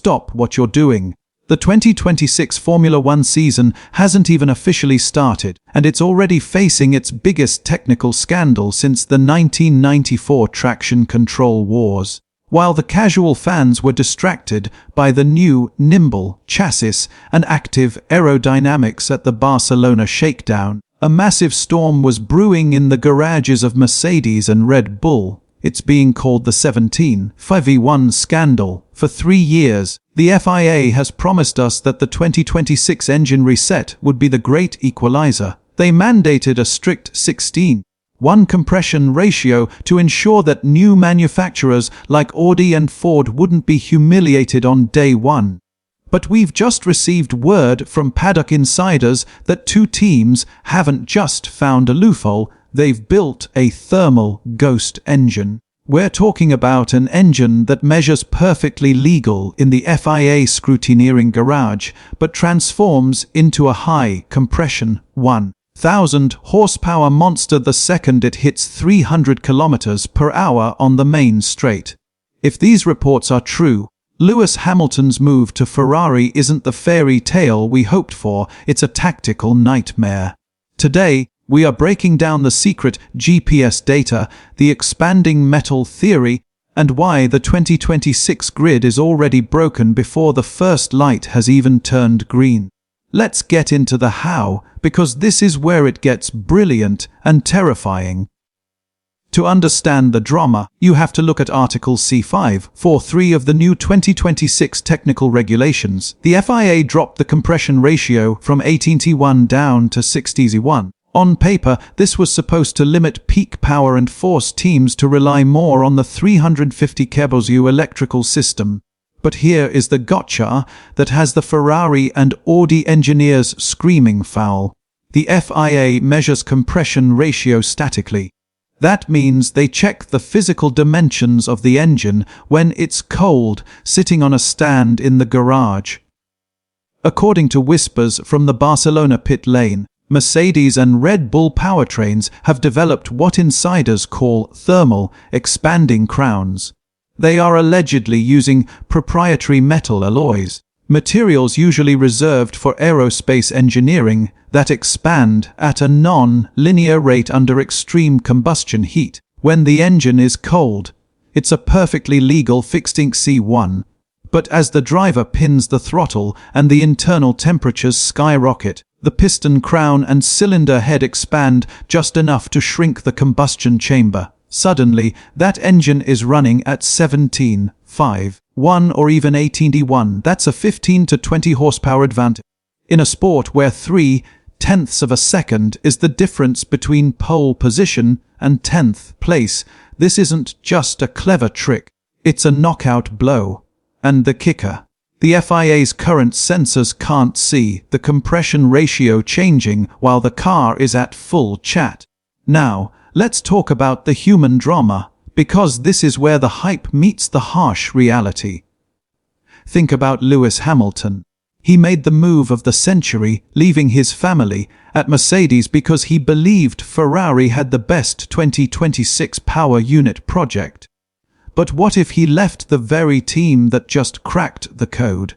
stop what you're doing. The 2026 Formula One season hasn't even officially started, and it's already facing its biggest technical scandal since the 1994 traction control wars. While the casual fans were distracted by the new, nimble chassis and active aerodynamics at the Barcelona shakedown, a massive storm was brewing in the garages of Mercedes and Red Bull. It's being called the 17-5v1 scandal. For 3 years, the FIA has promised us that the 2026 engine reset would be the great equalizer. They mandated a strict 16:1 compression ratio to ensure that new manufacturers like Audi and Ford wouldn't be humiliated on day one. But we've just received word from paddock insiders that 2 teams haven't just found a loophole, they've built a thermal ghost engine. We're talking about an engine that measures perfectly legal in the FIA scrutineering garage, but transforms into a high-compression 1,000 horsepower monster the second it hits 300 kilometers per hour on the main straight. If these reports are true, Lewis Hamilton's move to Ferrari isn't the fairy tale we hoped for, it's a tactical nightmare. Today, we are breaking down the secret GPS data, the expanding metal theory, and why the 2026 grid is already broken before the first light has even turned green. Let's get into the how, because this is where it gets brilliant and terrifying. To understand the drama, you have to look at Article C5.4.3 of the new 2026 technical regulations. The FIA dropped the compression ratio from 18:1 down to 6:1. On paper, this was supposed to limit peak power and force teams to rely more on the 350 kV electrical system. But here is the gotcha that has the Ferrari and Audi engineers screaming foul. The FIA measures compression ratio statically. That means they check the physical dimensions of the engine when it's cold, sitting on a stand in the garage. According to whispers from the Barcelona pit lane, Mercedes and Red Bull powertrains have developed what insiders call thermal expanding crowns. They are allegedly using proprietary metal alloys, materials usually reserved for aerospace engineering, that expand at a non-linear rate under extreme combustion heat. When the engine is cold, it's a perfectly legal fixed C1. But as the driver pins the throttle and the internal temperatures skyrocket, the piston crown and cylinder head expand just enough to shrink the combustion chamber. Suddenly, that engine is running at 17.5.1 or even 18:1. That's a 15 to 20 horsepower advantage. In a sport where 0.3 of a second is the difference between pole position and 10th place, this isn't just a clever trick. It's a knockout blow. And the kicker: the FIA's current sensors can't see the compression ratio changing while the car is at full chat. Now, let's talk about the human drama, because this is where the hype meets the harsh reality. Think about Lewis Hamilton. He made the move of the century, leaving his family at Mercedes because he believed Ferrari had the best 2026 power unit project. But what if he left the very team that just cracked the code?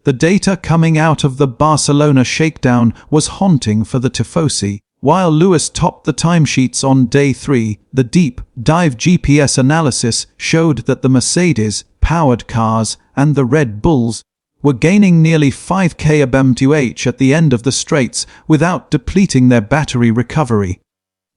The data coming out of the Barcelona shakedown was haunting for the tifosi. While Lewis topped the timesheets on day 3, the deep dive GPS analysis showed that the Mercedes-powered cars and the Red Bulls were gaining nearly 5 km/h at the end of the straights without depleting their battery recovery.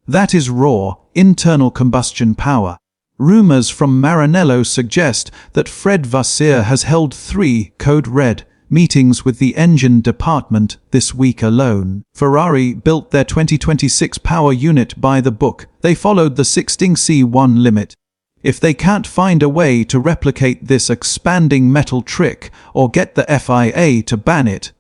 That is raw, internal combustion power. Rumors from Maranello suggest that Fred Vasseur has held 3 code red meetings with the engine department this week alone. Ferrari built their 2026 power unit by the book. They followed the 16C1 limit. If they can't find a way to replicate this expanding metal trick or get the FIA to ban it,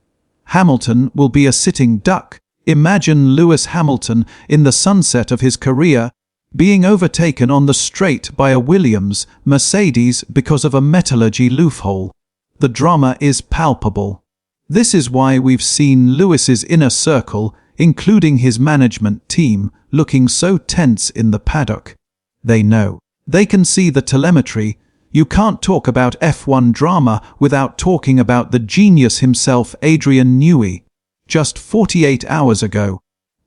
Hamilton will be a sitting duck. Imagine Lewis Hamilton in the sunset of his career, being overtaken on the straight by a Williams Mercedes because of a metallurgy loophole. The drama is palpable. This is why we've seen Lewis's inner circle, including his management team, looking so tense in the paddock. They know. They can see the telemetry. You can't talk about F1 drama without talking about the genius himself, Adrian Newey. Just 48 hours ago,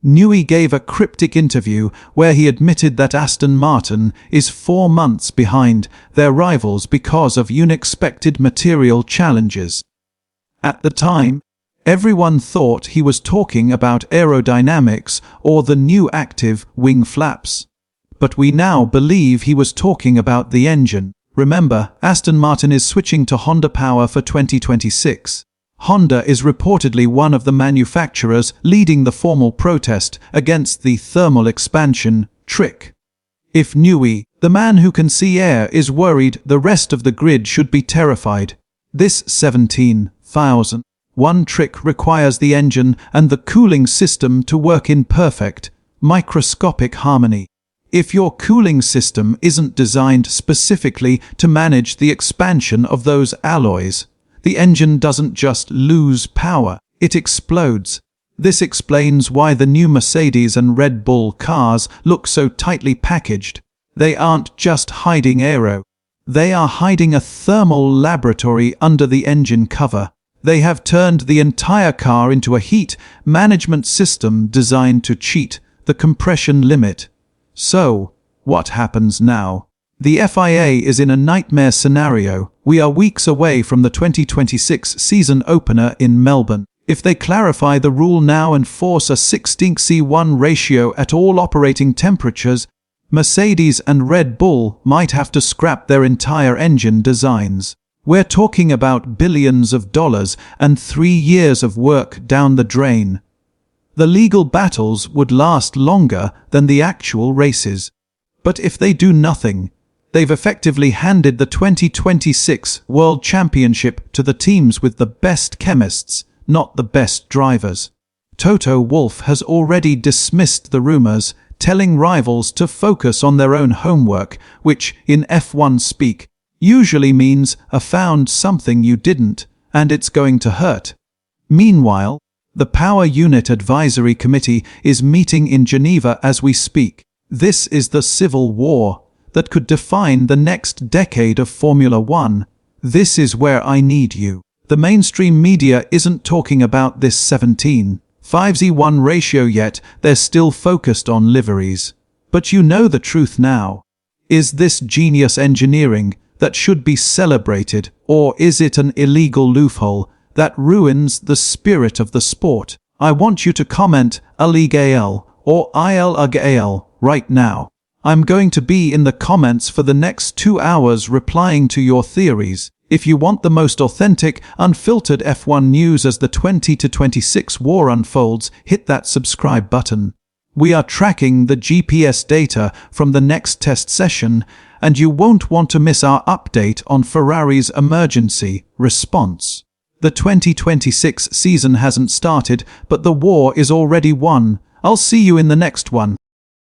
Newey gave a cryptic interview where he admitted that Aston Martin is 4 months behind their rivals because of unexpected material challenges. At the time, everyone thought he was talking about aerodynamics or the new active wing flaps. But we now believe he was talking about the engine. Remember, Aston Martin is switching to Honda power for 2026. Honda is reportedly one of the manufacturers leading the formal protest against the thermal expansion trick. If Newey, the man who can see air, is worried, the rest of the grid should be terrified. This 17,001 trick requires the engine and the cooling system to work in perfect, microscopic harmony. If your cooling system isn't designed specifically to manage the expansion of those alloys, the engine doesn't just lose power, it explodes. This explains why the new Mercedes and Red Bull cars look so tightly packaged. They aren't just hiding aero. They are hiding a thermal laboratory under the engine cover. They have turned the entire car into a heat management system designed to cheat the compression limit. So, what happens now? The FIA is in a nightmare scenario. We are weeks away from the 2026 season opener in Melbourne. If they clarify the rule now and force a 16:1 ratio at all operating temperatures, Mercedes and Red Bull might have to scrap their entire engine designs. We're talking about billions of dollars and 3 years of work down the drain. The legal battles would last longer than the actual races. But if they do nothing, they've effectively handed the 2026 World Championship to the teams with the best chemists, not the best drivers. Toto Wolff has already dismissed the rumors, telling rivals to focus on their own homework, which, in F1 speak, usually means I found something you didn't, and it's going to hurt. Meanwhile, the Power Unit Advisory Committee is meeting in Geneva as we speak. This is the civil war that could define the next decade of Formula One. This is where I need you. The mainstream media isn't talking about this 17:1 ratio yet, they're still focused on liveries. But you know the truth now. Is this genius engineering that should be celebrated, or is it an illegal loophole that ruins the spirit of the sport? I want you to comment illegal or illegal right now. I'm going to be in the comments for the next 2 hours replying to your theories. If you want the most authentic, unfiltered F1 news as the 2026 war unfolds, hit that subscribe button. We are tracking the GPS data from the next test session, and you won't want to miss our update on Ferrari's emergency response. The 2026 season hasn't started, but the war is already won. I'll see you in the next one.